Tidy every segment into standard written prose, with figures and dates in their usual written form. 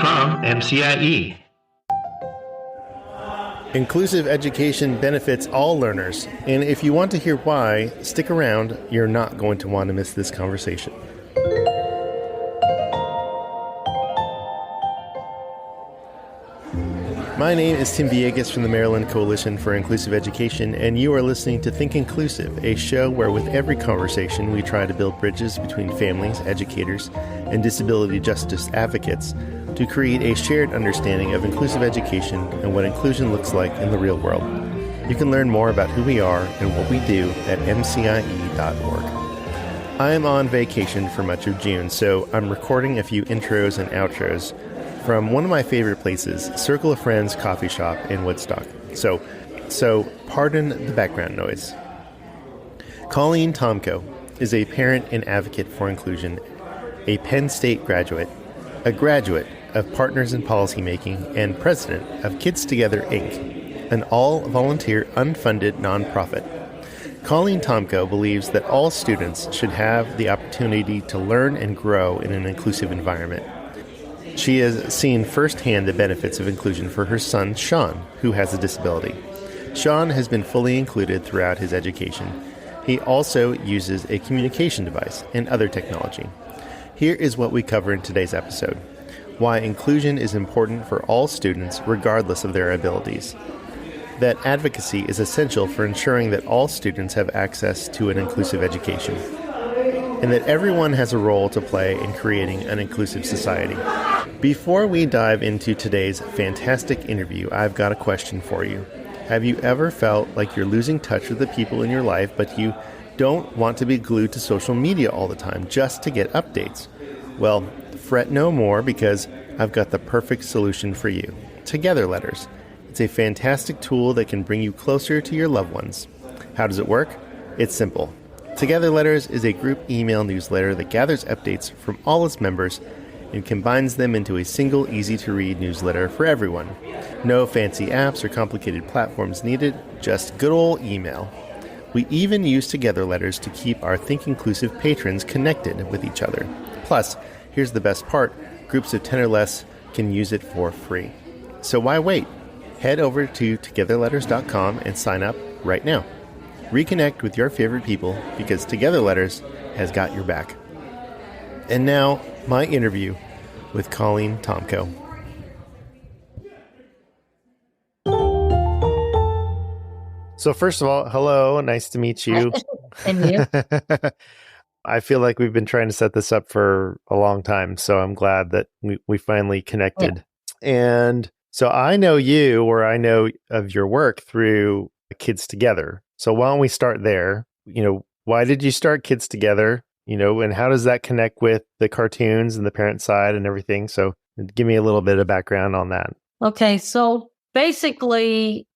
from MCIE. Inclusive education benefits all learners, and if you want to hear why, stick around. You're not going to want to miss this conversation. My name is Tim Villegas from the Maryland Coalition for Inclusive Education, and you are listening to Think Inclusive, a show where with every conversation we try to build bridges between families, educators, and disability justice advocates to create a shared understanding of inclusive education and what inclusion looks like in the real world. You can learn more about who we are and what we do at mcie.org. I am on vacation for much of June, so I'm recording a few intros and outros from one of my favorite places, Circle of Friends Coffee Shop in Woodstock. So pardon the background noise. Colleen Tomko is a parent and advocate for inclusion, a Penn State graduate, a graduate of Partners in Policymaking, and president of Kids Together, Inc., an all-volunteer, unfunded nonprofit. Colleen Tomko believes that all students should have the opportunity to learn and grow in an inclusive environment. She has seen firsthand the benefits of inclusion for her son, Shawn, who has a disability. Shawn has been fully included throughout his education. He also uses a communication device and other technology. Here is what we cover in today's episode: why inclusion is important for all students regardless of their abilities, that advocacy is essential for ensuring that all students have access to an inclusive education, and that everyone has a role to play in creating an inclusive society. Before we dive into today's fantastic interview, I've got a question for you. Have you ever felt like you're losing touch with the people in your life, but you don't want to be glued to social media all the time just to get updates? Well, fret no more, because I've got the perfect solution for you. Together Letters. It's a fantastic tool that can bring you closer to your loved ones. How does it work? It's simple. Together Letters is a group email newsletter that gathers updates from all its members and combines them into a single, easy-to-read newsletter for everyone. No fancy apps or complicated platforms needed, just good old email. We even use Together Letters to keep our Think Inclusive patrons connected with each other. Plus, here's the best part: groups of 10 or less can use it for free. So why wait? Head over to togetherletters.com and sign up right now. Reconnect with your favorite people, because Together Letters has got your back. And now, my interview with Colleen Tomko. So first of all, hello, nice to meet you. And you? I feel like we've been trying to set this up for a long time, so I'm glad that we finally connected. Yeah. And so I know you, or I know of your work through Kids Together. So why don't we start there? Why did you start Kids Together? And how does that connect with the cartoons and the parent side and everything? So give me a little bit of background on that. Okay, so basically,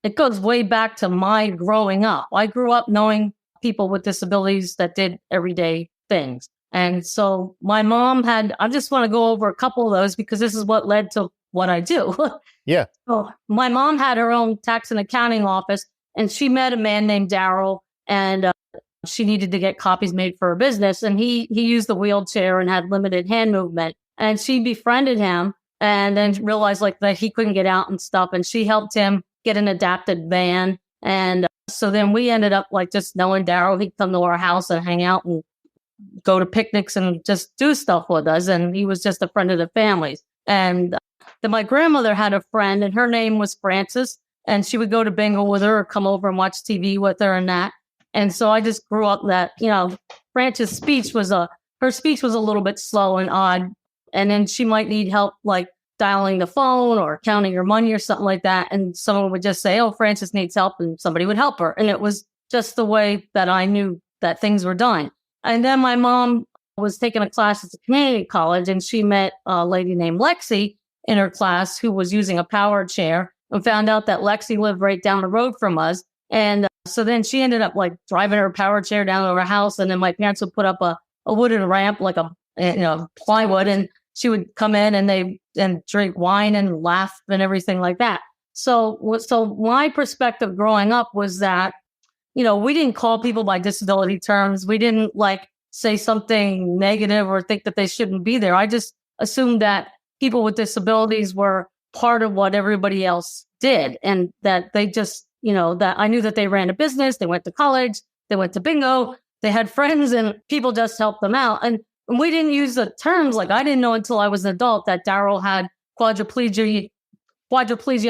it goes way back to my growing up. I grew up knowing people with disabilities that did everyday things. And so my mom I just want to go over a couple of those because this is what led to what I do. Yeah. So my mom had her own tax and accounting office, and she met a man named Daryl, and she needed to get copies made for her business. And he used the wheelchair and had limited hand movement. And she befriended him and then realized that he couldn't get out and stuff. And she helped him get an adapted van. And so then we ended up just knowing Daryl. He'd come to our house and hang out and go to picnics and just do stuff with us. And he was just a friend of the family's. And then my grandmother had a friend, and her name was Frances. And she would go to bingo with her or come over and watch TV with her and that. And so I just grew up that, Frances' speech was a little bit slow and odd. And then she might need help dialing the phone or counting her money or something like that. And someone would just say, "Oh, Frances needs help," and somebody would help her. And it was just the way that I knew that things were done. And then my mom was taking a class at the community college, and she met a lady named Lexi in her class who was using a power chair, and found out that Lexi lived right down the road from us. And so then she ended up driving her power chair down to her house. And then my parents would put up a wooden ramp, plywood, and she would come in and drink wine and laugh and everything like that. So my perspective growing up was that, we didn't call people by disability terms. We didn't say something negative or think that they shouldn't be there. I just assumed that people with disabilities were part of what everybody else did. And that they just, that I knew that they ran a business, they went to college, they went to bingo, they had friends, and people just helped them out. And we didn't use the terms, like I didn't know until I was an adult that Daryl had quadriplegia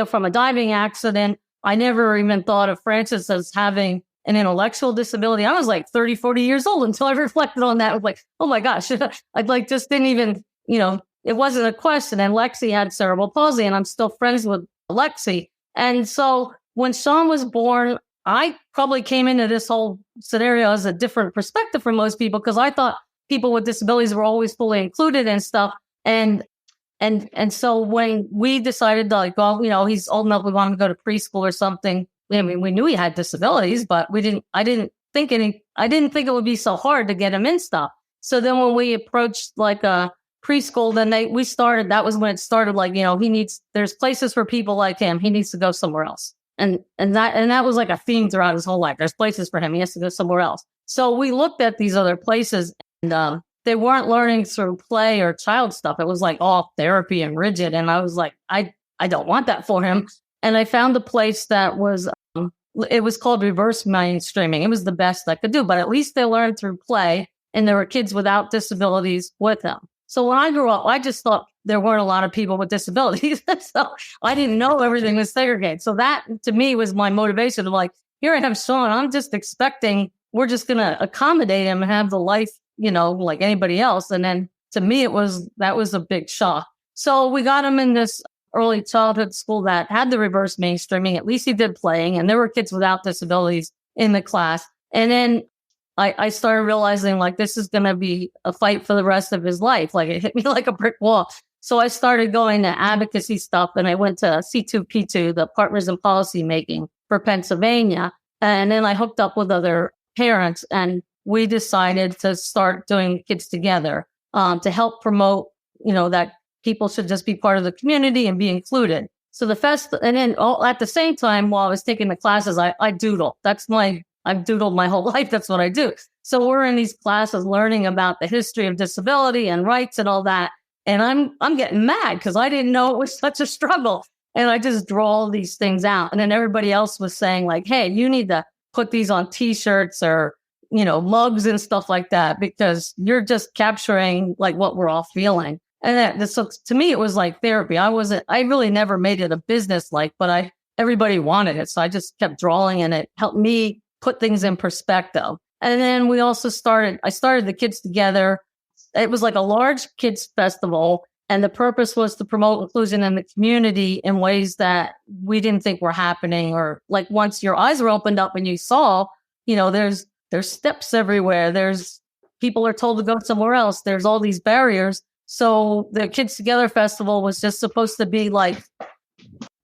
from a diving accident. I never even thought of Francis as having an intellectual disability. I was like 30, 40 years old until I reflected on that. I was like, oh my gosh, I just didn't even, it wasn't a question. And Lexi had cerebral palsy, and I'm still friends with Lexi. And so when Shawn was born, I probably came into this whole scenario as a different perspective from most people, because I thought people with disabilities were always fully included and stuff. And so when we decided to he's old enough, we want him to go to preschool or something. I mean, we knew he had disabilities, but I didn't think it would be so hard to get him in stuff. So then when we approached like a preschool, then that was when it started, like, there's places for people like him. He needs to go somewhere else. And that was like a theme throughout his whole life. There's places for him. He has to go somewhere else. So we looked at these other places, and they weren't learning through play or child stuff. It was like all therapy and rigid. And I was like, I don't want that for him. And I found a place that was, it was called reverse mainstreaming. It was the best I could do, but at least they learned through play, and there were kids without disabilities with them. So when I grew up, I just thought there weren't a lot of people with disabilities. So I didn't know everything was segregated. So that to me was my motivation of like, here I have Shawn. I'm just expecting we're just going to accommodate him and have the life, like anybody else. And then to me, that was a big shock. So we got him in this early childhood school that had the reverse mainstreaming. At least he did playing, and there were kids without disabilities in the class. And then I started realizing like this is going to be a fight for the rest of his life. Like it hit me like a brick wall. So I started going to advocacy stuff, and I went to C2P2, the Partners in Policymaking for Pennsylvania. And then I hooked up with other parents, and we decided to start doing Kids Together to help promote, that people should just be part of the community and be included. So and then at the same time, while I was taking the classes, I doodle. I've doodled my whole life. That's what I do. So we're in these classes learning about the history of disability and rights and all that. And I'm getting mad because I didn't know it was such a struggle. And I just draw all these things out. And then everybody else was saying like, hey, you need to put these on T-shirts or, mugs and stuff like that, because you're just capturing like what we're all feeling. And so to me, it was like therapy. I really never made it a business but everybody wanted it. So I just kept drawing, and it helped me put things in perspective. And then I started the Kids Together. It was like a large kids festival, and the purpose was to promote inclusion in the community in ways that we didn't think were happening. Or like once your eyes were opened up and you saw, there's steps everywhere. There's people are told to go somewhere else. There's all these barriers. So the Kids Together Festival was just supposed to be like,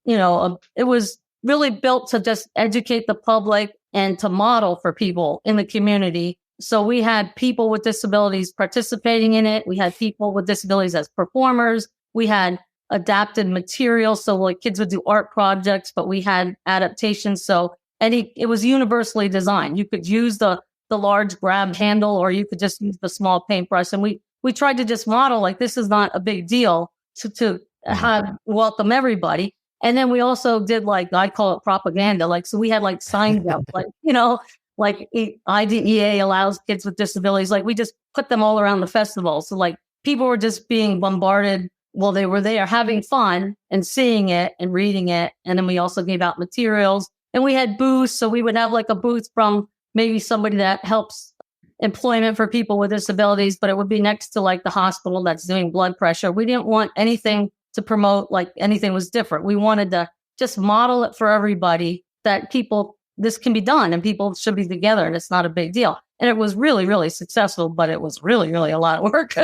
it was really built to just educate the public and to model for people in the community. So we had people with disabilities participating in it. We had people with disabilities as performers. We had adapted materials. So like kids would do art projects, but we had adaptations. So it was universally designed. You could use the large grab handle, or you could just use the small paintbrush. And we tried to just model like this is not a big deal to have welcome everybody. And then we also did I call it propaganda. So we had signs up, like IDEA allows kids with disabilities. We just put them all around the festival. So people were just being bombarded while they were there having fun and seeing it and reading it. And then we also gave out materials, and we had booths. So we would have a booth from maybe somebody that helps employment for people with disabilities, but it would be next to the hospital that's doing blood pressure. We didn't want anything to promote anything was different. We wanted to just model it for everybody that this can be done and people should be together and it's not a big deal. And it was really, really successful, but it was really, really a lot of work.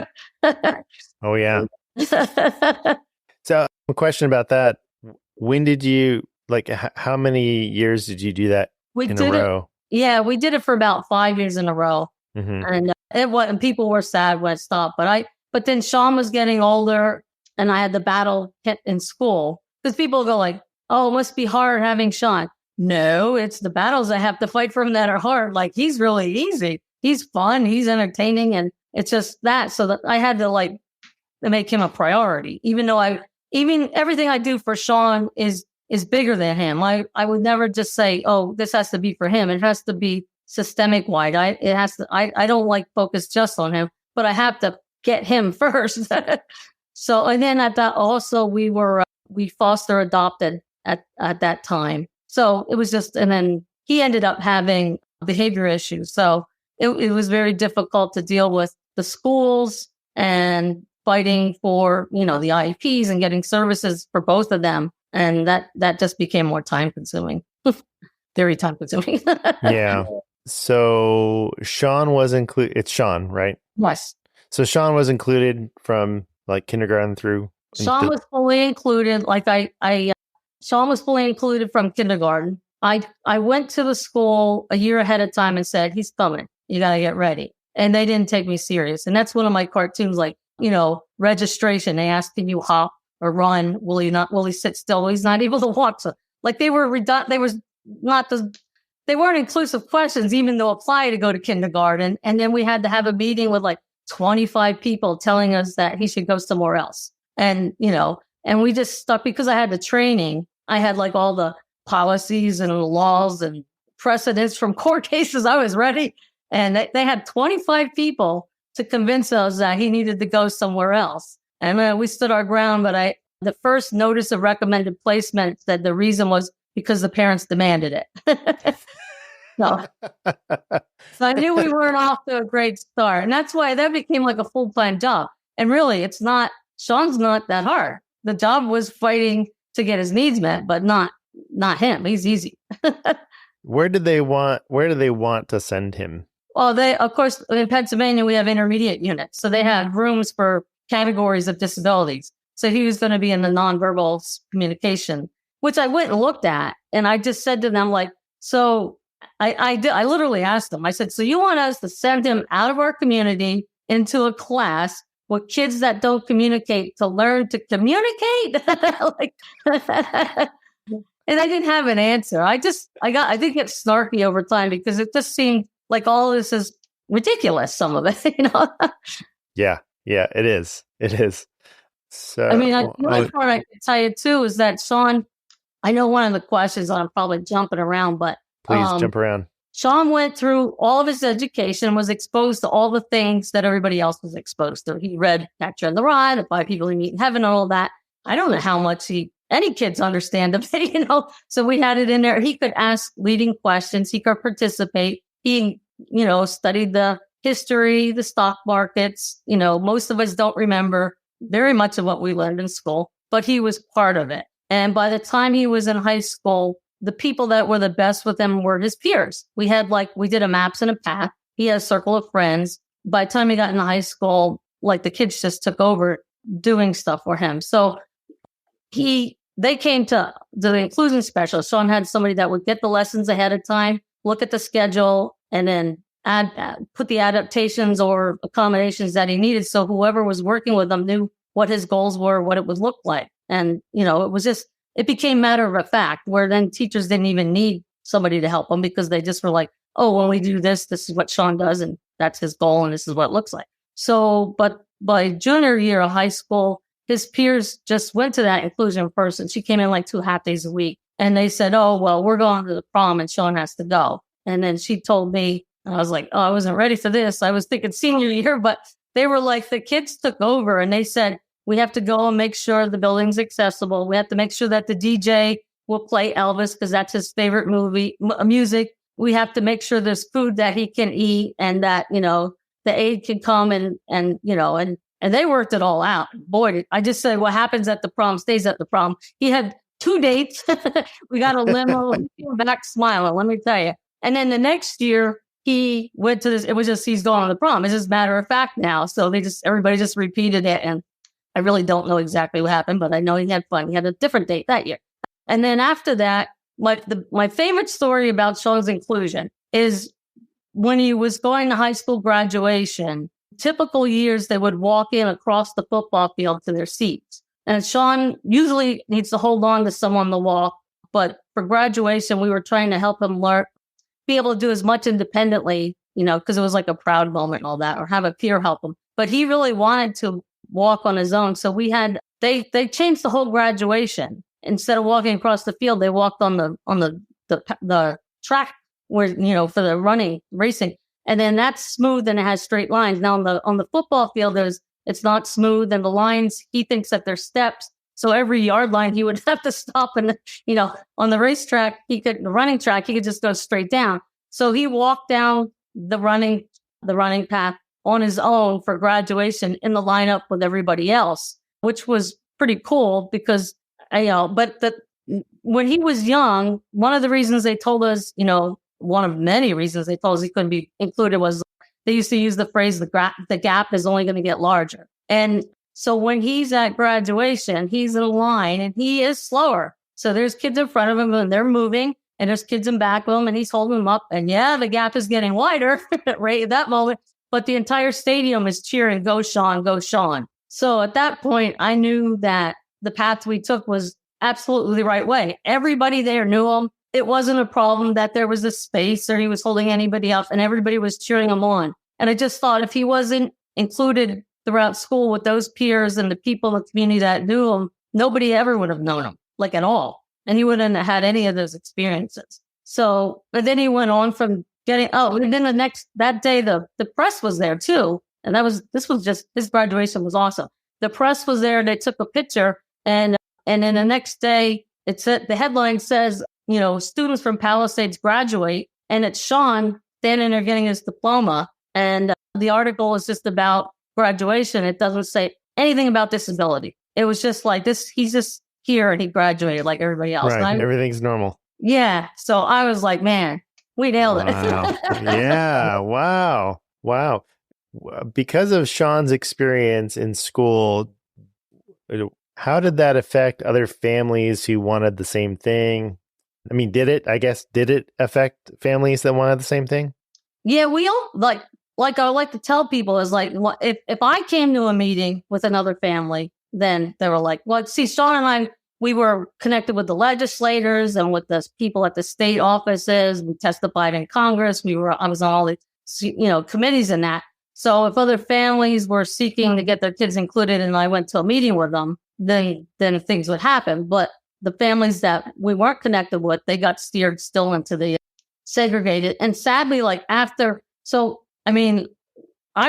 Oh, yeah. So a question about that. When did you, how many years did you do that in a row? Yeah, we did it for about 5 years in a row. Mm-hmm. And people were sad when it stopped. But then Shawn was getting older and I had the battle hit in school. Because people go oh, it must be hard having Shawn. No, it's the battles I have to fight for him that are hard. He's really easy. He's fun. He's entertaining. And it's just that. So that I had to make him a priority, even though even everything I do for Shawn is bigger than him. I would never just say, oh, this has to be for him. It has to be systemic wide. I don't like focus just on him, but I have to get him first. So, and then at that also we foster adopted at that time. So it was just, and then he ended up having behavior issues. So it was very difficult to deal with the schools and fighting for, the IEPs and getting services for both of them. And that just became more time consuming, very time consuming. Yeah. So Shawn was included. It's Shawn, right? Yes. So Shawn was included from like kindergarten through. Shawn was fully included. Shawn was fully included from kindergarten. I went to the school a year ahead of time and said, he's coming. You got to get ready. And they didn't take me serious. And that's one of my cartoons, like, registration. They asked, can you hop or run? Will he sit still? Well, he's not able to walk. So like they weren't inclusive questions, even though apply to go to kindergarten. And then we had to have a meeting with like 25 people telling us that he should go somewhere else. And, and we just stuck because I had the training. I had like all the policies and laws and precedents from court cases. I was ready. And they had 25 people to convince us that he needed to go somewhere else. And we stood our ground. But the first notice of recommended placement said the reason was because the parents demanded it. So I knew we weren't off to a great start. And that's why that became like a full-time job. And really, Shawn's not that hard. The job was fighting to get his needs met, but not him. He's easy. Where do they want to send him? Well, of course, in Pennsylvania, we have intermediate units. So they have rooms for categories of disabilities. So he was going to be in the nonverbal communication, which I went and looked at. And I just said to them, like, so I literally asked them, I said, so you want us to send him out of our community into a class with kids that don't communicate to learn to communicate? And I didn't have an answer. I did get snarky over time because it just seemed like all this is ridiculous, some of it, Yeah, it is. It is. So I mean, the only part I can tell you too is that Shawn, I know one of the questions, I'm probably jumping around, but please jump around. Shawn went through all of his education, was exposed to all the things that everybody else was exposed to. He read Catcher in the Rye, The Five People You Meet in Heaven, and all that. I don't know how much any kids understand of it, So we had it in there. He could ask leading questions. He could participate. He, studied the history, the stock markets. Most of us don't remember very much of what we learned in school, but he was part of it. And by the time he was in high school, the people that were the best with him were his peers. We did a maps and a path. He had a circle of friends. By the time he got into high school, like the kids just took over doing stuff for him. So they came to the inclusion specialist. Shawn had somebody that would get the lessons ahead of time, look at the schedule, and then put the adaptations or accommodations that he needed. So whoever was working with him knew what his goals were, what it would look like. And, it became matter of fact where then teachers didn't even need somebody to help them because they just were like, oh, when we do this is what Shawn does. And that's his goal. And this is what it looks like. So, but by junior year of high school, his peers just went to that inclusion person. She came in like 2 half days a week. And they said, oh, well, we're going to the prom and Shawn has to go. And then she told me, I was like, oh, I wasn't ready for this. I was thinking senior year, but they were like, the kids took over and they said, we have to go and make sure the building's accessible. We have to make sure that the DJ will play Elvis because that's his favorite music. We have to make sure there's food that he can eat and that, the aide can come and they worked it all out. Boy, I just said what happens at the prom stays at the prom. He had 2 dates. We got a limo and he came back smiling, let me tell you. And then the next year he went to this, it was just, he's going to the prom. It's just matter of fact now. So everybody just repeated it. And I really don't know exactly what happened, but I know he had fun. He had a different date that year. And then after that, my favorite story about Shawn's inclusion is when he was going to high school graduation, typical years, they would walk in across the football field to their seats. And Shawn usually needs to hold on to someone to walk. But for graduation, we were trying to help him be able to do as much independently, because it was like a proud moment and all that, or have a peer help him. But he really wanted to walk on his own. So they changed the whole graduation. Instead of walking across the field, they walked on the track where, for the racing. And then that's smooth and it has straight lines. Now on the football field, it's not smooth, and the lines, he thinks that they're steps. So every yard line he would have to stop, and on the racetrack, the running track, he could just go straight down. So he walked down the running path on his own for graduation in the lineup with everybody else, which was pretty cool because when he was young, one of the reasons they told us, one of many reasons they told us he couldn't be included was they used to use the phrase, the gap is only going to get larger. And so when he's at graduation, he's in a line and he is slower. So there's kids in front of him and they're moving, and there's kids in back of him and he's holding them up. And the gap is getting wider right at that moment. But the entire stadium is cheering, "Go Shawn, go Shawn." So at that point, I knew that the path we took was absolutely the right way. Everybody there knew him. It wasn't a problem that there was a space or he was holding anybody up, and everybody was cheering him on. And I just thought if he wasn't included throughout school with those peers and the people in the community that knew him, nobody ever would have known him, like at all. And he wouldn't have had any of those experiences. So, but then he went on from and then that day, the press was there too. And his graduation was awesome. The press was there, they took a picture, and then the next day the headline says, students from Palisades graduate, and it's Shawn standing there getting his diploma. And the article is just about graduation. It doesn't say anything about disability. It was just like this, he's just here and he graduated like everybody else. Right. Everything's normal. Yeah. So I was like, man, we nailed it. Wow. Yeah. Wow. Because of Shawn's experience in school, how did that affect other families who wanted the same thing? I mean, did it affect families that wanted the same thing? Yeah, we all like I like to tell people is like, if I came to a meeting with another family, then they were like, well, see, Shawn and I, we were connected with the legislators and with the people at the state offices. We testified in Congress. I was on all the, committees and that. So if other families were seeking to get their kids included and I went to a meeting with them, then things would happen. But the families that we weren't connected with, they got steered still into the segregated. And sadly, I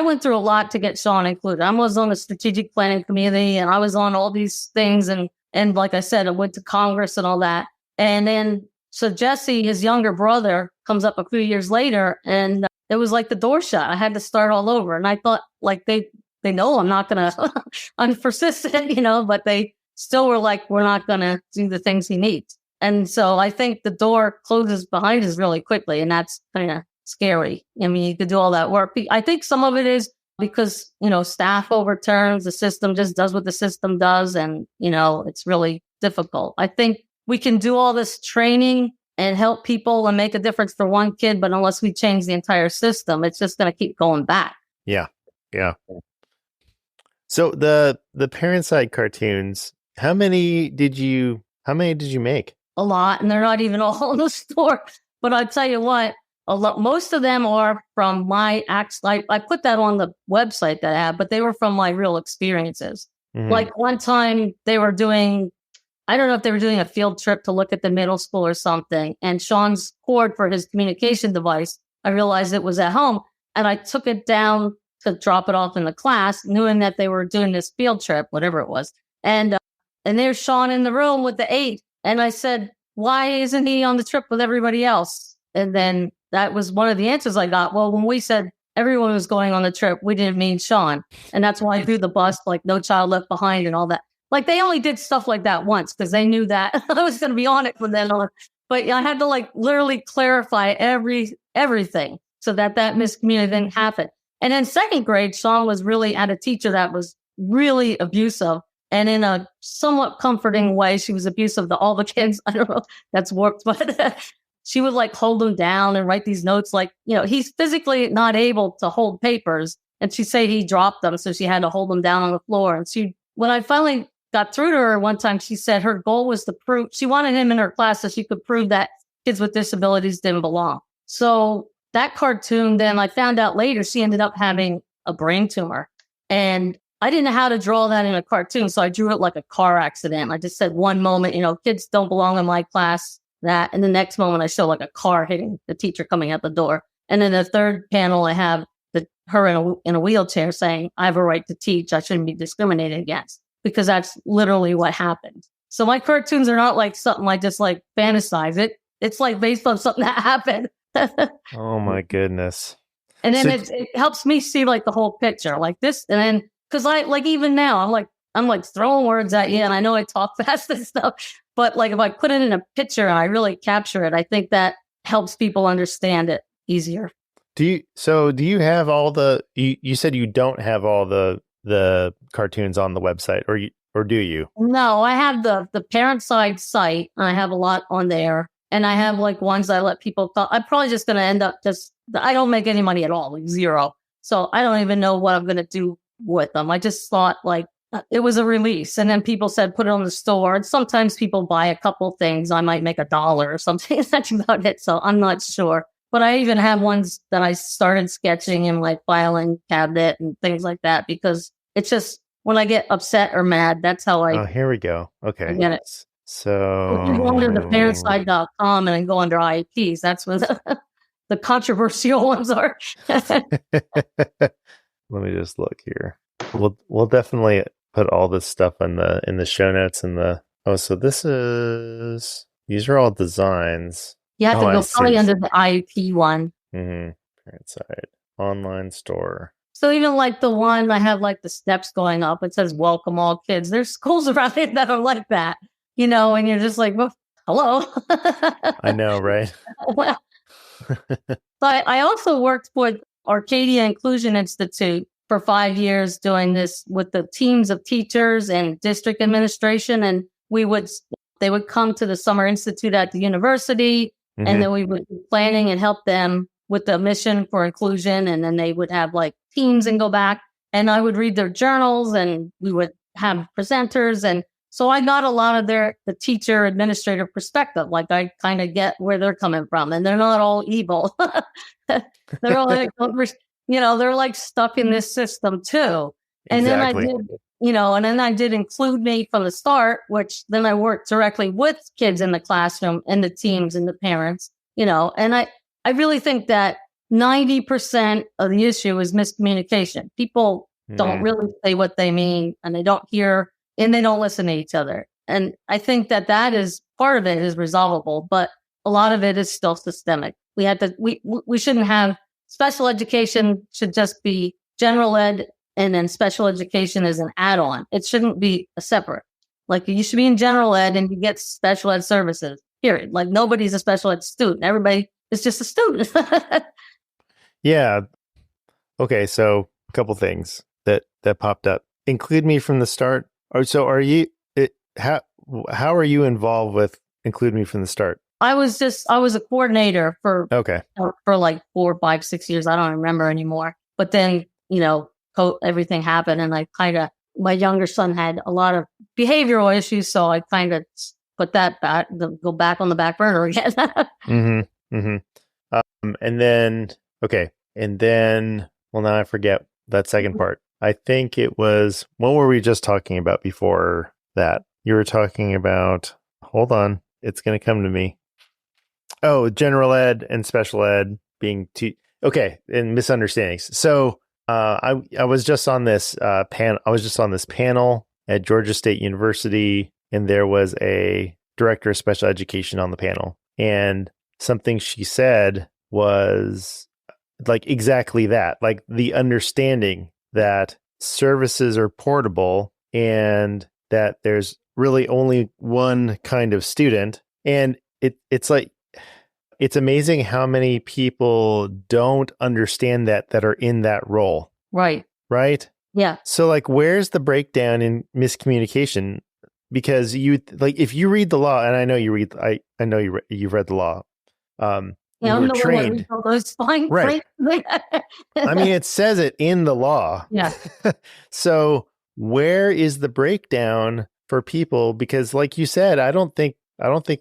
went through a lot to get Shawn included. I was on the strategic planning committee and I was on all these things. And like I said, I went to Congress and all that. And then, so Jesse, his younger brother, comes up a few years later and it was like the door shut. I had to start all over. And I thought like they know I'm not going to, I'm persistent, but they still were like, we're not going to do the things he needs. And so I think the door closes behind us really quickly. And that's kind of scary. I mean, you could do all that work. I think some of it is because, staff overturns, the system just does what the system does. And, it's really difficult. I think we can do all this training and help people and make a difference for one kid. But unless we change the entire system, it's just going to keep going back. Yeah. Yeah. So the parent side cartoons, how many did you make? A lot. And they're not even all in the store. But I'll tell you what, most of them are from my acts. I put that on the website that I have, but they were from my real experiences. Mm-hmm. Like one time they were doing, I don't know if they were doing a field trip to look at the middle school or something. And Shawn's cord for his communication device, I realized it was at home. And I took it down to drop it off in the class, knowing that they were doing this field trip, whatever it was. And there's Shawn in the room with the aide. And I said, why isn't he on the trip with everybody else? And then that was one of the answers I got. Well, when we said everyone was going on the trip, we didn't mean Shawn. And that's why I threw the bus, like No Child Left Behind and all that. Like they only did stuff like that once because they knew that I was going to be on it from then on. But I had to literally clarify everything so that miscommunication didn't happen. And in second grade, Shawn was really at a teacher that was really abusive. And in a somewhat comforting way, she was abusive to all the kids. I don't know, that's warped, but she would hold him down and write these notes. He's physically not able to hold papers. And she'd say he dropped them. So she had to hold them down on the floor. And when I finally got through to her one time, she said her goal was to prove, she wanted him in her class so she could prove that kids with disabilities didn't belong. So that cartoon, then I found out later, she ended up having a brain tumor. And I didn't know how to draw that in a cartoon. So I drew it like a car accident. I just said one moment, kids don't belong in my class, that. And the next moment I show like a car hitting the teacher coming out the door. And then the third panel, I have her in a wheelchair saying, I have a right to teach. I shouldn't be discriminated against, because that's literally what happened. So my cartoons are not like something I just like fantasize it. It's like based on something that happened. Oh my goodness. And then it helps me see like the whole picture like this. And then, cause I like, even now I'm like throwing words at you, and I know I talk fast and stuff, but like if I put it in a picture and I really capture it, I think that helps people understand it easier. Do you have all you said you don't have all the cartoons on the website, or do you? No, I have the parent side site, and I have a lot on there. And I have like ones I let people call. I'm probably just going to end up I don't make any money at all, like zero. So I don't even know what I'm going to do with them. I just thought like it was a release. And then people said, put it on the store. And sometimes people buy a couple things. I might make $1 or something. That's about it. So I'm not sure. But I even have ones that I started sketching in like filing cabinet and things like that, because it's just when I get upset or mad, that's how I. Oh, here we go. Okay. I get it. So if you go under theparentside.com and then go under IEPs, that's where the controversial ones are. Let me just look here. We'll definitely put all this stuff in the show notes so these are all designs. You have to go probably under the IEP one. Mm-hmm. Parent side online store. So even like the one I have like the steps going up, it says welcome all kids. There's schools around here that are like that. And you're just like, well, hello. I know, right? Well, so I also worked for Arcadia Inclusion Institute for 5 years doing this with the teams of teachers and district administration. And they would come to the Summer Institute at the university, mm-hmm. and then we would be planning and help them with the mission for inclusion. And then they would have like teams and go back, and I would read their journals, and we would have presenters. And so I got a lot of the teacher administrative perspective. Like I kind of get where they're coming from, and they're not all evil. They're all like, they're like stuck in this system too. And exactly. Then I did Include Me from the start, which then I worked directly with kids in the classroom and the teams and the parents, and I really think that 90% of the issue is miscommunication. People don't really say what they mean, and they don't hear, and they don't listen to each other. And I think that is part of it is resolvable, but a lot of it is still systemic. We shouldn't have special education, should just be general ed, and then special education is an add-on. It shouldn't be a separate. Like you should be in general ed and you get special ed services, period. Like nobody's a special ed student. Everybody is just a student. Yeah. Okay. So a couple things that popped up. Include Me from the start. So how are you involved with Include Me from the start? I was a coordinator for like 4, 5, 6 years. I don't remember anymore. But then, everything happened, and my younger son had a lot of behavioral issues. So I kind of put that go back on the back burner again. Mm-hmm. Mm-hmm. And then, well, now I forget that second part. I think it was, what were we just talking about before that? You were talking about, hold on, it's going to come to me. Oh, general ed and special ed being and misunderstandings. So I was just on this panel at Georgia State University, and there was a director of special education on the panel, and something she said was like exactly that, like the understanding that services are portable and that there's really only one kind of student. And it's like, it's amazing how many people don't understand that are in that role. Right. Right? Yeah. So like, where's the breakdown in miscommunication? Because if you read the law, and I know you read, I know you've read the law. Yeah, you were trained. Right. I mean, it says it in the law. Yeah. So where is the breakdown for people? Because like you said, I don't think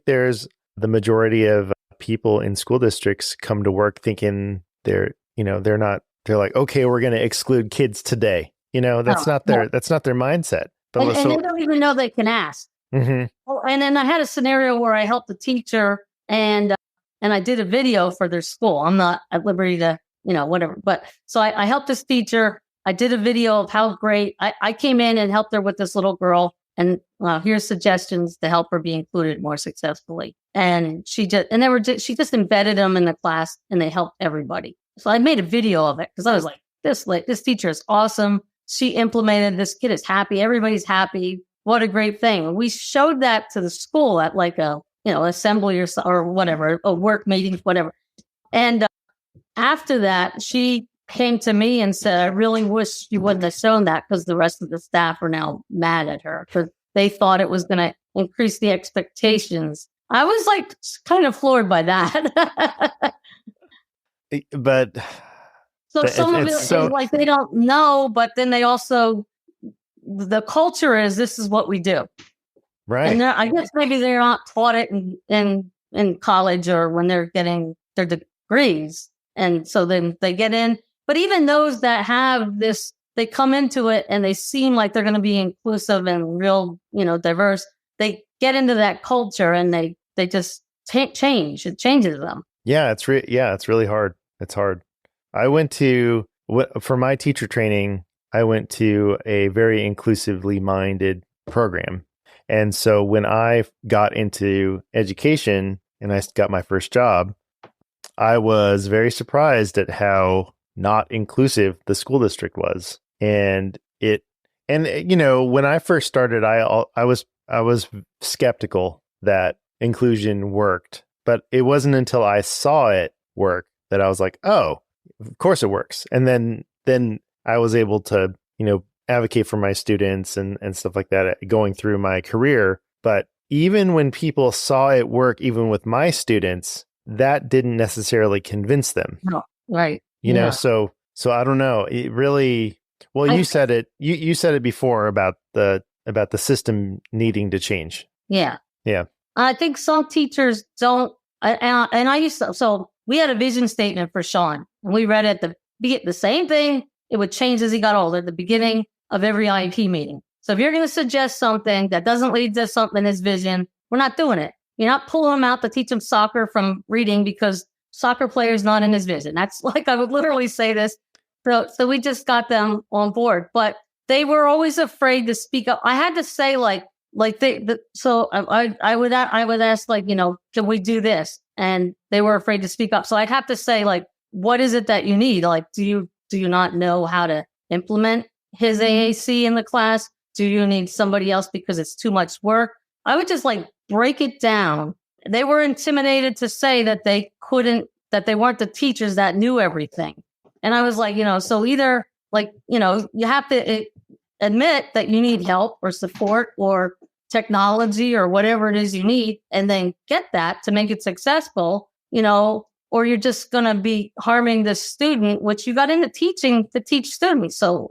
there's the majority of people in school districts come to work thinking they're like, okay, we're going to exclude kids today. That's not No. their mindset. But And they don't even know they can ask. Mm-hmm. Oh, and then I had a scenario where I helped a teacher and I did a video for their school. I'm not at liberty to, whatever. But so I helped this teacher. I did a video of how great I came in and helped her with this little girl. And here's suggestions to help her be included more successfully. And she just embedded them in the class and they helped everybody. So I made a video of it because I was like, this teacher is awesome. She implemented, this kid is happy. Everybody's happy. What a great thing. And we showed that to the school at like a, assembly or whatever, a work meeting, whatever. And after that, she came to me and said, I really wish you wouldn't have shown that because the rest of the staff are now mad at her because they thought it was going to increase the expectations. I was like kind of floored by that. But so some of it is like they don't know, but then they also, the culture is this is what we do. Right. And I guess maybe they're not taught it in college or when they're getting their degrees. And so then they get in. But even those that have this, they come into it and they seem like they're going to be inclusive and real, diverse. They get into that culture and they just change. It changes them. Yeah, it's really hard. It's hard. I went to, for my teacher training, I went to a very inclusively minded program. And so when I got into education and I got my first job, I was very surprised at how not inclusive the school district was. And when I first started, I was skeptical that inclusion worked, but it wasn't until I saw it work that I was like, oh, of course it works. And then I was able to, advocate for my students and stuff like that going through my career. But even when people saw it work, even with my students, that didn't necessarily convince them. No, right. So I don't know. It really, you said it, you said it before about the system needing to change. Yeah. Yeah. I think some teachers don't, and I used to, so we had a vision statement for Shawn and we read it the same thing. It would change as he got older at the beginning of every IEP meeting. So if you're going to suggest something that doesn't lead to something in his vision, we're not doing it. You're not pulling him out to teach him soccer from reading because soccer player is not in his vision. That's like, I would literally say this. So we just got them on board, but they were always afraid to speak up. I had to say so I would ask can we do this? And they were afraid to speak up. So I'd have to say what is it that you need? Do you not know how to implement his AAC in the class? Do you need somebody else because it's too much work? I would just break it down. They were intimidated to say that they weren't the teachers that knew everything. And I was so either you have to admit that you need help or support or technology or whatever it is you need, and then get that to make it successful, or you're just going to be harming the student, which you got into teaching to teach students. So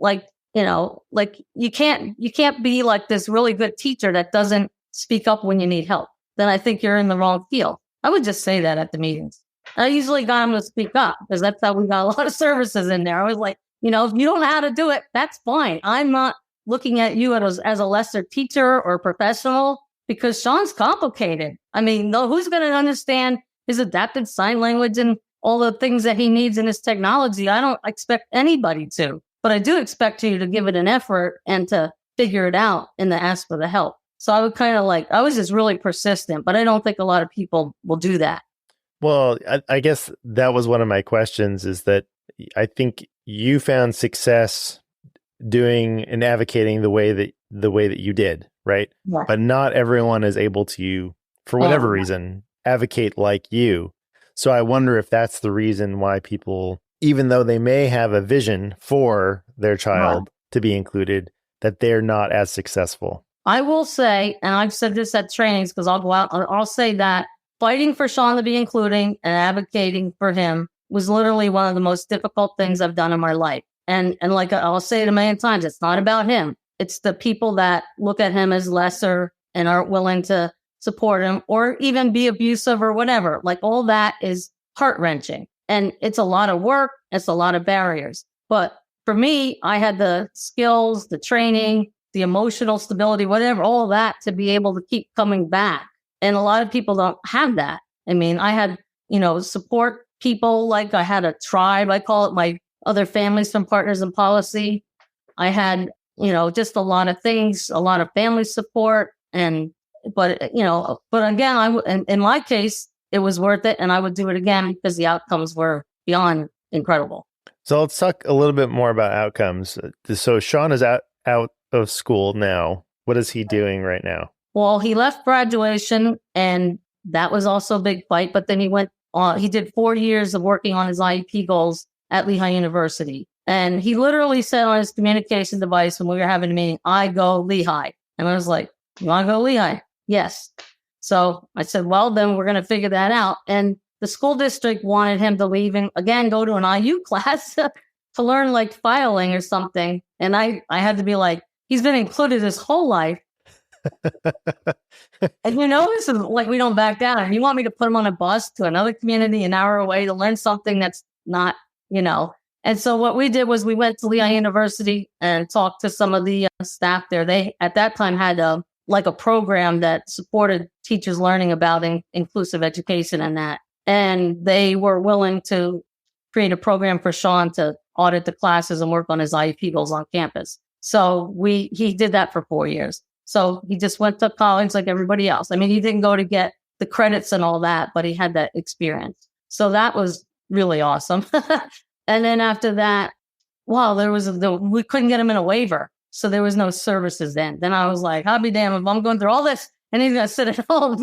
you can't be like this really good teacher that doesn't speak up when you need help. Then I think you're in the wrong field. I would just say that at the meetings. I usually got them to speak up because that's how we got a lot of services in there. I was like, if you don't know how to do it, that's fine. I'm not looking at you as a lesser teacher or professional because Shawn's complicated. I mean, who's going to understand his adapted sign language and all the things that he needs in his technology? I don't expect anybody to, but I do expect you to give it an effort and to figure it out and to ask for the help. So I would I was just really persistent, but I don't think a lot of people will do that. Well, I guess that was one of my questions, is that I think you found success doing and advocating the way that you did, right? Yeah. But not everyone is able to, for whatever reason, advocate like you. So I wonder if that's the reason why people, even though they may have a vision for their child to be included, that they're not as successful. I will say, and I've said this at trainings because I'll go out, I'll say that fighting for Shawn to be including and advocating for him was literally one of the most difficult things I've done in my life. And I'll say it a million times, it's not about him. It's the people that look at him as lesser and aren't willing to support him or even be abusive or whatever. All that is heart-wrenching. And it's a lot of work. It's a lot of barriers. But for me, I had the skills, the training, the emotional stability, whatever, all that to be able to keep coming back. And a lot of people don't have that. I mean, I had, support people, like I had a tribe, I call it, my other families from Partners in Policy. I had, just a lot of things, a lot of family support. But again, in my case, it was worth it. And I would do it again because the outcomes were beyond incredible. So let's talk a little bit more about outcomes. So Shawn is out of school now. What is he doing right now? Well, he left graduation, and that was also a big fight. But then he went on, he did 4 years of working on his IEP goals at Lehigh University. And he literally said on his communication device when we were having a meeting, "I go Lehigh." And I was like, "You want to go Lehigh?" "Yes." So I said, "Well, then we're going to figure that out." And the school district wanted him to leave and again go to an IU class to learn like filing or something. And I had to be like, he's been included his whole life. And this is like, we don't back down. And you want me to put him on a bus to another community an hour away to learn something that's not, And so what we did was we went to Lehigh University and talked to some of the staff there. They at that time had a program that supported teachers learning about inclusive education and that. And they were willing to create a program for Shawn to audit the classes and work on his IEP goals on campus. So he did that for 4 years. So he just went to college like everybody else. I mean, he didn't go to get the credits and all that, but he had that experience. So that was really awesome. And then after that, we couldn't get him in a waiver. So there was no services then. Then I was like, I'll be damned if I'm going through all this and he's going to sit at home,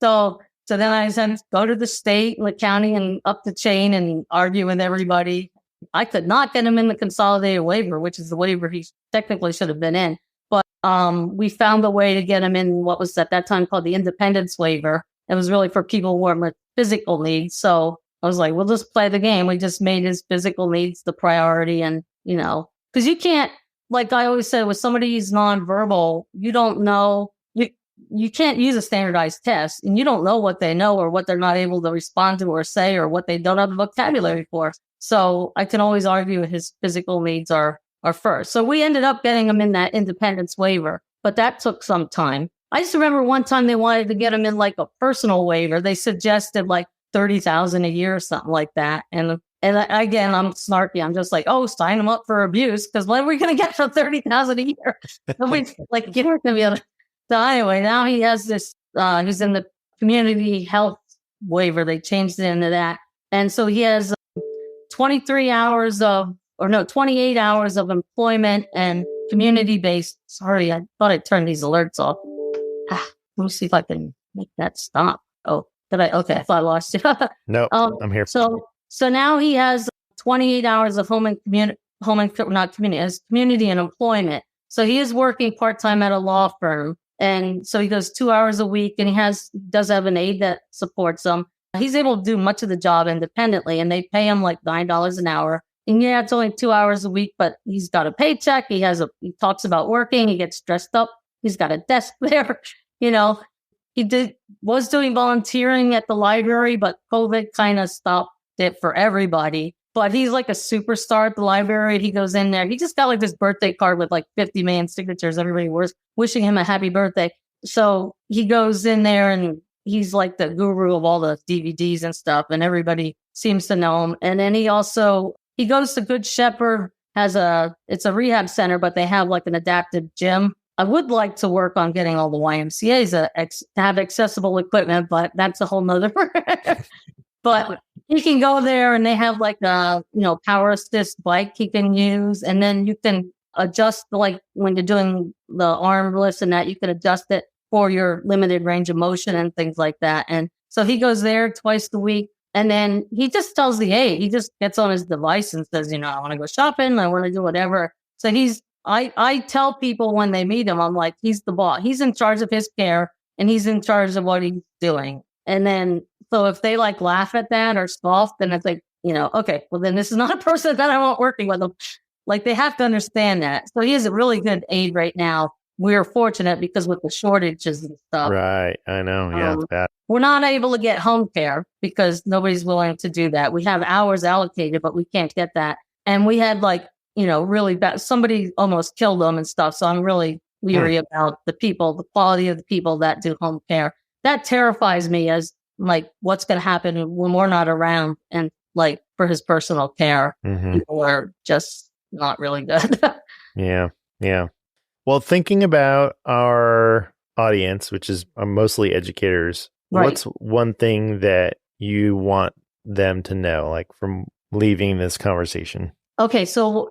So then I said, go to the state and the county and up the chain and argue with everybody. I could not get him in the consolidated waiver, which is the waiver he technically should have been in. But we found a way to get him in what was at that time called the independence waiver. It was really for people who were physical needs. So I was like, we'll just play the game. We just made his physical needs the priority. And, because you can't, like I always said, with somebody who's nonverbal, you don't know. You can't use a standardized test and you don't know what they know or what they're not able to respond to or say or what they don't have the vocabulary for. So I can always argue his physical needs are first. So we ended up getting him in that independence waiver, but that took some time. I just remember one time they wanted to get him in like a personal waiver. They suggested like $30,000 a year or something like that. And again, I'm snarky. I'm just like, oh, sign him up for abuse because what are we going to get for $30,000 a year? We're going to be able to. So anyway, now he has this, he's in the community health waiver. They changed it into that. And so he has 28 hours of employment and community-based. Sorry, I thought I turned these alerts off. Let me see if I can make that stop. Oh, did I? Okay, I thought I lost you. No, I'm here. So now he has 28 hours of community and employment. So he is working part-time at a law firm. And so he does 2 hours a week and he does have an aide that supports him. He's able to do much of the job independently and they pay him like $9 an hour. And yeah, it's only 2 hours a week, but he's got a paycheck. He talks about working. He gets dressed up. He's got a desk there. He was doing volunteering at the library, but COVID kind of stopped it for everybody. But he's like a superstar at the library. He goes in there. He just got like this birthday card with like 50 million signatures. Everybody was wishing him a happy birthday. So he goes in there and he's like the guru of all the DVDs and stuff. And everybody seems to know him. And then he goes to Good Shepherd, it's a rehab center, but they have like an adaptive gym. I would like to work on getting all the YMCAs to have accessible equipment, but that's a whole nother. But he can go there and they have like a, power assist bike he can use. And then you can adjust, like when you're doing the arm lifts and that, you can adjust it for your limited range of motion and things like that. And so he goes there twice a week. And then he just tells the aide, he just gets on his device and says, I want to go shopping. I want to do whatever. So I tell people when they meet him, I'm like, he's the boss. He's in charge of his care and he's in charge of what he's doing. And then, so if they like laugh at that or scoff, then it's like, okay, well then this is not a person that I want working with them. Like they have to understand that. So he is a really good aide right now. We're fortunate because with the shortages and stuff. Right. I know. Yeah, it's bad. We're not able to get home care because nobody's willing to do that. We have hours allocated, but we can't get that. And we had really bad. Somebody almost killed them and stuff. So I'm really leery about the quality of the people that do home care. That terrifies me as like what's going to happen when we're not around, and like for his personal care, people are just not really good. Yeah. Well, thinking about our audience, which is mostly educators, Right. What's one thing that you want them to know, like from leaving this conversation? Okay, so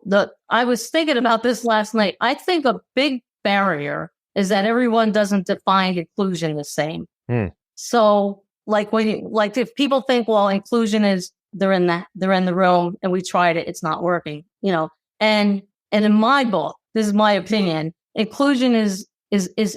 I was thinking about this last night. I think a big barrier is that everyone doesn't define inclusion the same. So, like if people think, well, inclusion is they're in the room and we tried it, it's not working, And in my book, this is my opinion, inclusion is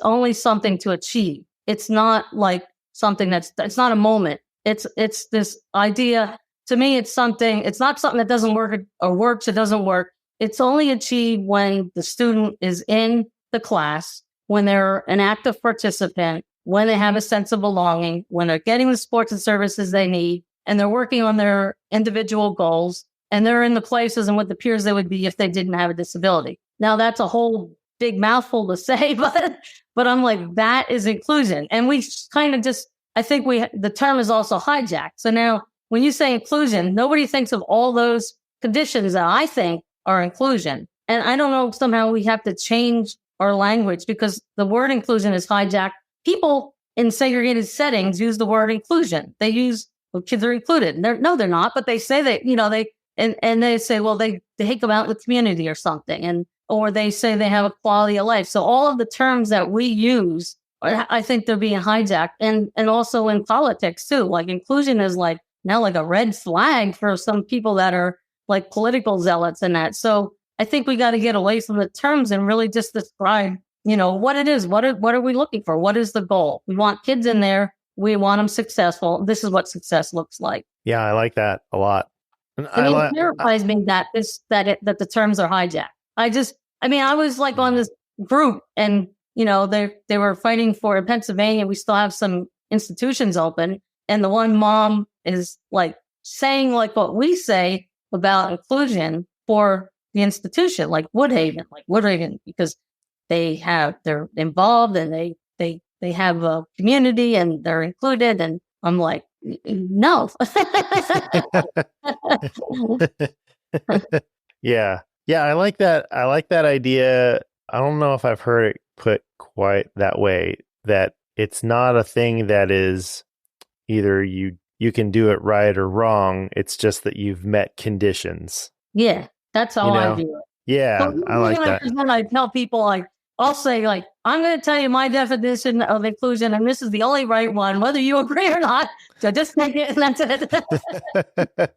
only something to achieve. It's not like something it's not a moment. It's this idea. To me, it's not something that doesn't work or works or doesn't work. It's only achieved when the student is in the class, when they're an active participant, when they have a sense of belonging, when they're getting the supports and services they need, and they're working on their individual goals, and they're in the places and with the peers they would be if they didn't have a disability. Now, that's a whole big mouthful to say, but I'm like, that is inclusion. And we kind of I think the term is also hijacked. So now, when you say inclusion, nobody thinks of all those conditions that I think are inclusion. And I don't know, somehow we have to change our language because the word inclusion is hijacked. People in segregated settings use the word inclusion. They use, well, kids are included. No, they're not, but they say that, they say, well, they come out in the community or something. Or they say they have a quality of life. So all of the terms that we use, I think they're being hijacked. And also in politics too, like inclusion is like, now like a red flag for some people that are like political zealots and that. So I think we got to get away from the terms and really just describe, what it is. What are we looking for? What is the goal? We want kids in there. We want them successful. This is what success looks like. Yeah, I like that a lot. And it terrifies me that the terms are hijacked. I was like on this group and, they were fighting for in Pennsylvania. We still have some institutions open. And the one mom is like saying like what we say about inclusion for the institution, like Woodhaven, because they're involved and they have a community and they're included. And I'm like, no. Yeah. I like that. I like that idea. I don't know if I've heard it put quite that way, that it's not a thing that is either you can do it right or wrong. It's just that you've met conditions. Yeah, that's how I view it. Yeah, so I like that. I tell people, like, I'll say, like, I'm going to tell you my definition of inclusion, and this is the only right one, whether you agree or not. So just take it, and that's it. I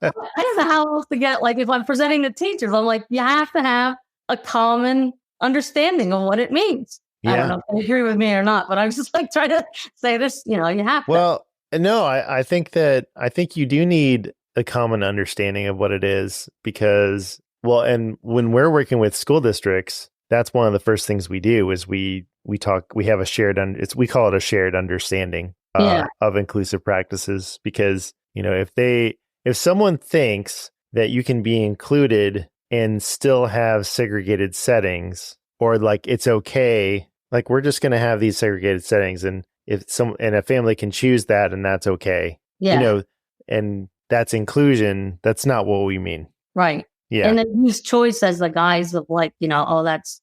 don't know how else to get, like, if I'm presenting to teachers, I'm like, you have to have a common understanding of what it means. Yeah. I don't know if you agree with me or not, but I was just like trying to say this, you have to. Well, no, I think you do need a common understanding of what it is because, well, and when we're working with school districts, that's one of the first things we do is we have a shared, we call it a shared understanding of inclusive practices because, if someone thinks that you can be included and still have segregated settings or like it's okay, like we're just going to have these segregated settings and a family can choose that and that's okay. Yeah. And that's inclusion. That's not what we mean. Right. Yeah. And they use choice as the guise of like, that's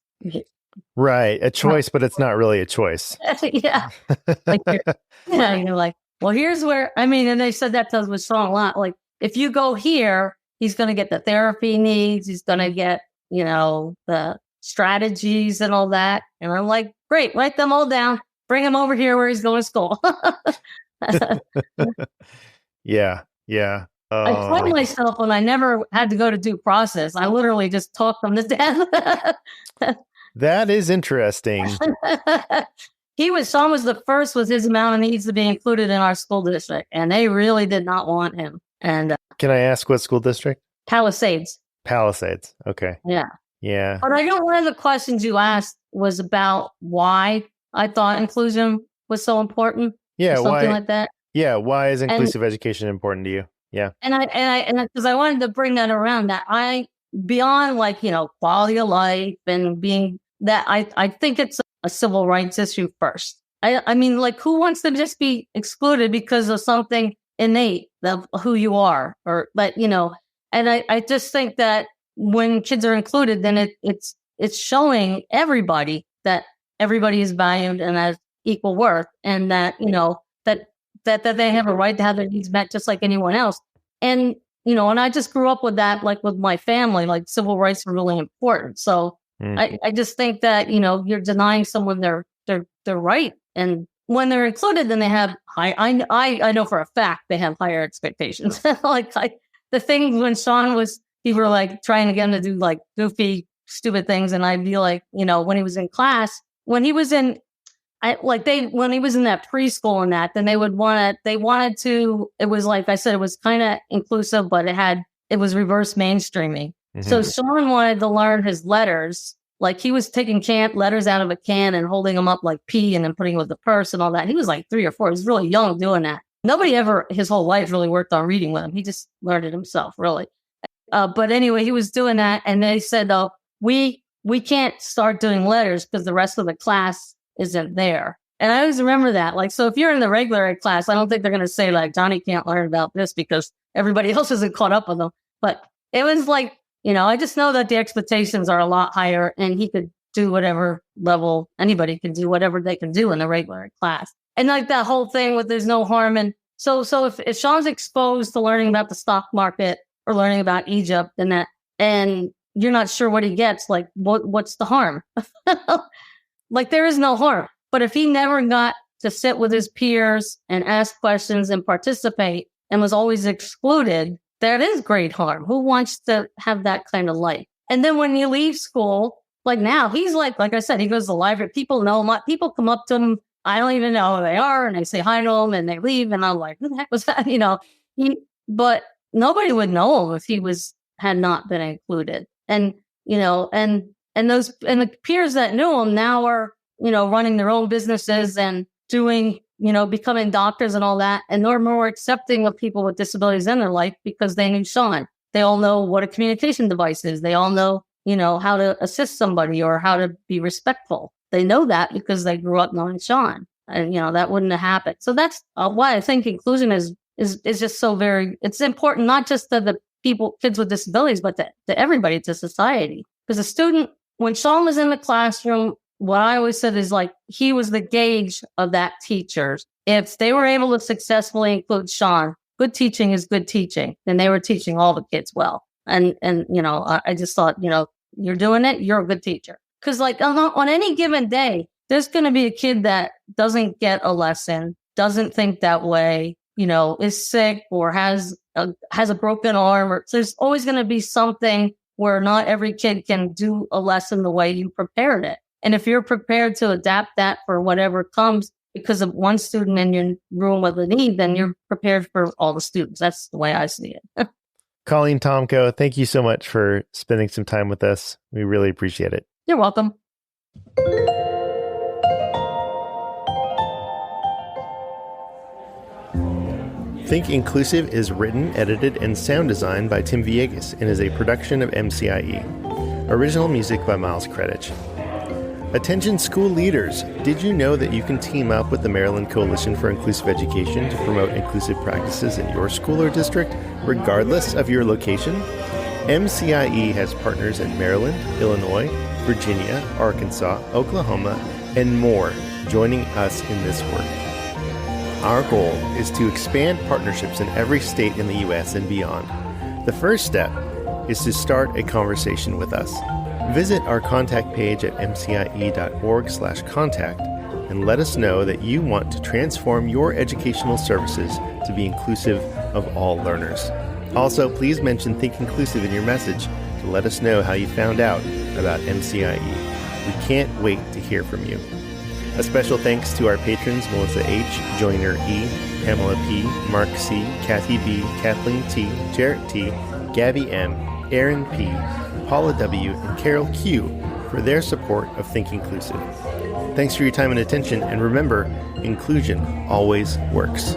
right. A choice, but it's not really a choice. Yeah. Like, you're like, well, here's where, and they said that was Shawn a lot. Like, if you go here, he's going to get the therapy he needs. He's going to get, the strategies and all that. And I'm like, great, write them all down. Bring him over here where he's going to school. Yeah. I find myself when I never had to go to due process. I literally just talked them to death. That is interesting. Shawn was the first with his amount of needs to be included in our school district, and they really did not want him. And can I ask what school district? Palisades. Okay. Yeah. But I know one of the questions you asked was about why I thought inclusion was so important. Yeah. Something like that. Yeah. Why is inclusive education important to you? Yeah. And because I wanted to bring that around, that I beyond like, quality of life and being that, I think it's a civil rights issue first. I mean, like, who wants to just be excluded because of something innate of who you are, and I just think that when kids are included, then it's showing everybody that everybody is valued and has equal worth, and that, that they have a right to have their needs met just like anyone else. And, and I just grew up with that, like with my family, like civil rights are really important. So I just think that, you're denying someone their right. And when they're included, then they have I know for a fact they have higher expectations. Like the thing when Shawn people were like trying to get him to do like goofy, stupid things. And I'd be like, when he was in class, when he was in when he was in that preschool and that, then they wanted to, it was like I said, it was kind of inclusive, but it was reverse mainstreaming. Mm-hmm. So Shawn wanted to learn his letters. Like he was taking letters out of a can and holding them up like P and then putting with the purse and all that. He was like 3 or 4. He was really young doing that. Nobody ever his whole life really worked on reading with him. He just learned it himself, really. But anyway, he was doing that. And they said, oh, we can't start doing letters because the rest of the class isn't there. And I always remember that. Like, so if you're in the regular ed class, I don't think they're going to say like, Johnny can't learn about this because everybody else isn't caught up with them. But it was like, I just know that the expectations are a lot higher and he could do whatever level, anybody can do whatever they can do in the regular ed class. And like that whole thing with there's no harm. And so if Shawn's exposed to learning about the stock market or learning about Egypt and you're not sure what he gets, like what's the harm? Like there is no harm. But if he never got to sit with his peers and ask questions and participate and was always excluded, that is great harm. Who wants to have that kind of life? And then when you leave school, like now, he's like I said, he goes to the library. People know him. People come up to him. I don't even know who they are. And they say hi to him and they leave. And I'm like, who the heck was that? But nobody would know him if he had not been included. And, and the peers that knew him now are, running their own businesses and doing, becoming doctors and all that. And they're more accepting of people with disabilities in their life because they knew Shawn. They all know what a communication device is. They all know, how to assist somebody or how to be respectful. They know that because they grew up knowing Shawn. And, that wouldn't have happened. So that's why I think inclusion is just so it's important, not just to the kids with disabilities, but to everybody, to society. Because a student, when Shawn was in the classroom, what I always said is like, he was the gauge of that teacher. If they were able to successfully include Shawn, good teaching is good teaching. Then they were teaching all the kids well. And I just thought, you're doing it, you're a good teacher. Because like on any given day, there's going to be a kid that doesn't get a lesson, doesn't think that way, is sick or has a broken arm. Or there's always going to be something where not every kid can do a lesson the way you prepared it. And if you're prepared to adapt that for whatever comes because of one student in your room with a need, then you're prepared for all the students. That's the way I see it. Colleen Tomko, thank you so much for spending some time with us. We really appreciate it. You're welcome. Think Inclusive is written, edited, and sound designed by Tim Villegas and is a production of MCIE. Original music by Miles Kredich. Attention school leaders, did you know that you can team up with the Maryland Coalition for Inclusive Education to promote inclusive practices in your school or district, regardless of your location? MCIE has partners in Maryland, Illinois, Virginia, Arkansas, Oklahoma, and more joining us in this work. Our goal is to expand partnerships in every state in the U.S. and beyond. The first step is to start a conversation with us. Visit our contact page at mcie.org/contact and let us know that you want to transform your educational services to be inclusive of all learners. Also, please mention Think Inclusive in your message to let us know how you found out about MCIE. We can't wait to hear from you. A special thanks to our patrons Melissa H., Joyner E., Pamela P., Mark C., Kathy B., Kathleen T., Jarrett T., Gabby M., Aaron P., Paula W., and Carol Q. for their support of Think Inclusive. Thanks for your time and attention, and remember, inclusion always works.